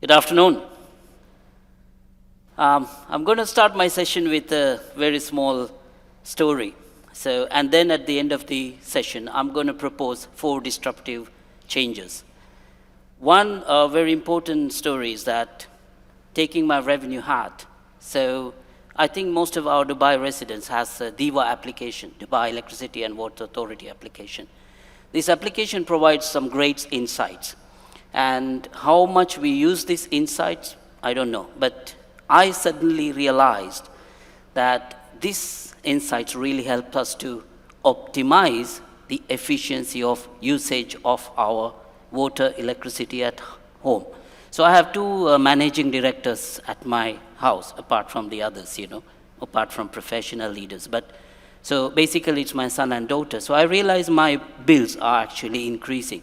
Good afternoon. I'm going to start my session with a very small story. And then at the end of the session, I'm going to propose 4 disruptive changes. One very important story is that taking my revenue hat. So I think most of our Dubai residents has a DEWA application, Dubai Electricity and Water Authority application. This application provides some great insights. And how much we use these insights, I don't know. But I suddenly realized that these insights really help us to optimize the efficiency of usage of our water, electricity at home. So I have 2 managing directors at my house, apart from the others, apart from professional leaders. So basically it's my son and daughter. So I realized my bills are actually increasing.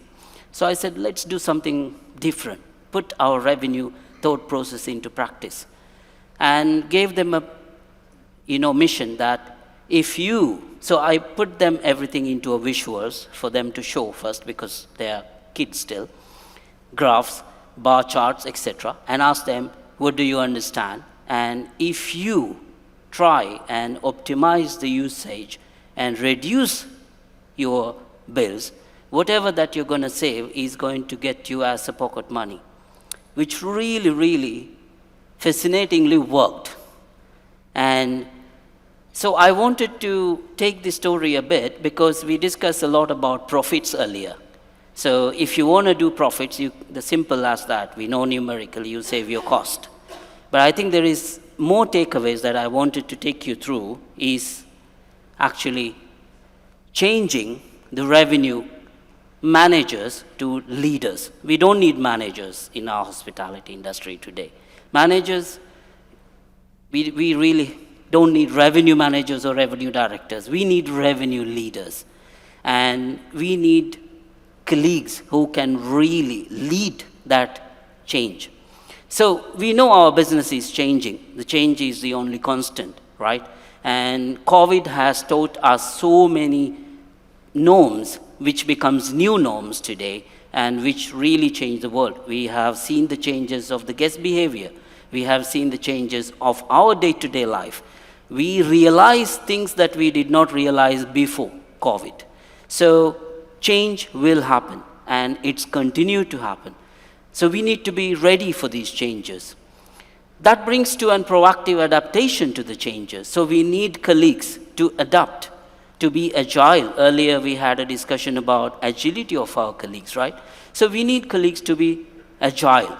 So I said, let's do something different, put our revenue thought process into practice, and gave them a mission that so I put them everything into a visuals for them to show first, because they are kids still, graphs, bar charts, etc., and ask them, what do you understand? And if you try and optimize the usage and reduce your bills, whatever that you're going to save is going to get you as a pocket money, which really, really fascinatingly worked. And so I wanted to take this story a bit, because we discussed a lot about profits earlier. So if you want to do profits, the simple as that, we know numerically you save your cost. But I think there is more takeaways that I wanted to take you through, is actually changing the revenue managers to leaders. We don't need managers in our hospitality industry today. Managers, we really don't need revenue managers or revenue directors. We need revenue leaders. And we need colleagues who can really lead that change. So we know our business is changing. The change is the only constant, right? And COVID has taught us so many norms, which becomes new norms today, and which really change the world. We have seen the changes of the guest behavior. We have seen the changes of our day-to-day life. We realize things that we did not realize before COVID. So change will happen, and it's continued to happen. So we need to be ready for these changes. That brings to a proactive adaptation to the changes. So we need colleagues to adapt, to be agile. Earlier we had a discussion about agility of our colleagues, right? So we need colleagues to be agile.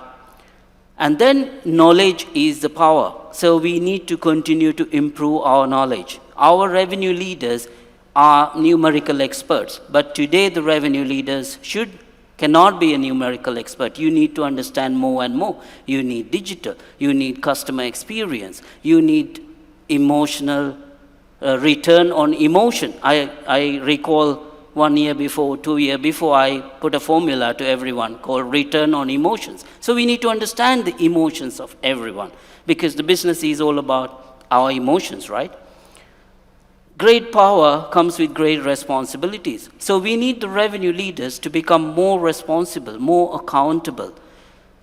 And then knowledge is the power. So we need to continue to improve our knowledge. Our revenue leaders are numerical experts, but today the revenue leaders cannot be a numerical expert. You need to understand more and more. You need digital, you need customer experience, you need emotional return on emotion. I recall 1 year before, 2 years before, I put a formula to everyone called return on emotions. So we need to understand the emotions of everyone, because the business is all about our emotions, right? Great power comes with great responsibilities. So we need the revenue leaders to become more responsible, more accountable,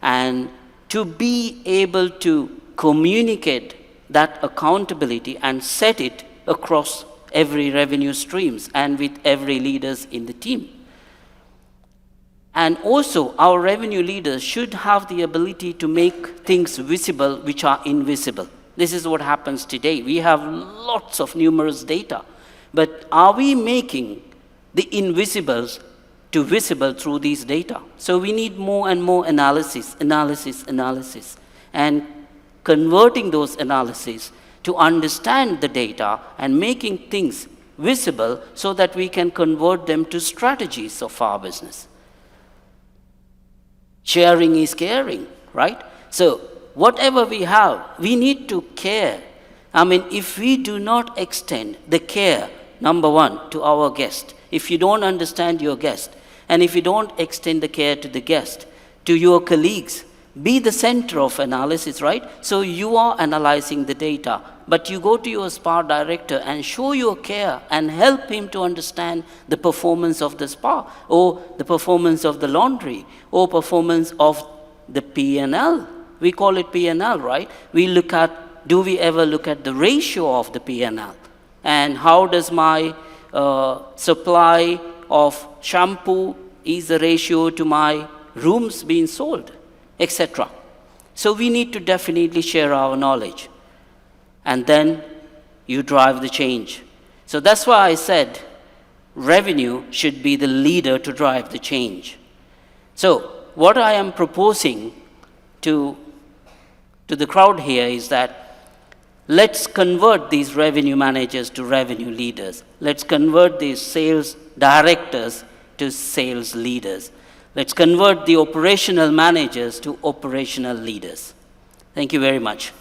and to be able to communicate that accountability and set it across every revenue streams and with every leaders in the team. And also, our revenue leaders should have the ability to make things visible which are invisible. This is what happens today. We have lots of numerous data, but are we making the invisibles to visible through these data? So we need more and more analysis, and converting those analyses to understand the data and making things visible so that we can convert them to strategies of our business. Sharing is caring, right? So whatever we have, we need to care. I mean, if we do not extend the care, number one, to our guest, if you don't understand your guest, and if you don't extend the care to the guest, to your colleagues, be the center of analysis, right? So you are analyzing the data, but you go to your spa director and show your care and help him to understand the performance of the spa, or the performance of the laundry, or performance of the P&L. We call it P&L, right? Do we ever look at the ratio of the P&L? And how does my supply of shampoo is the ratio to my rooms being sold, etc. So we need to definitely share our knowledge. And then you drive the change. So that's why I said revenue should be the leader to drive the change. So what I am proposing to the crowd here is that let's convert these revenue managers to revenue leaders. Let's convert these sales directors to sales leaders. Let's convert the operational managers to operational leaders. Thank you very much.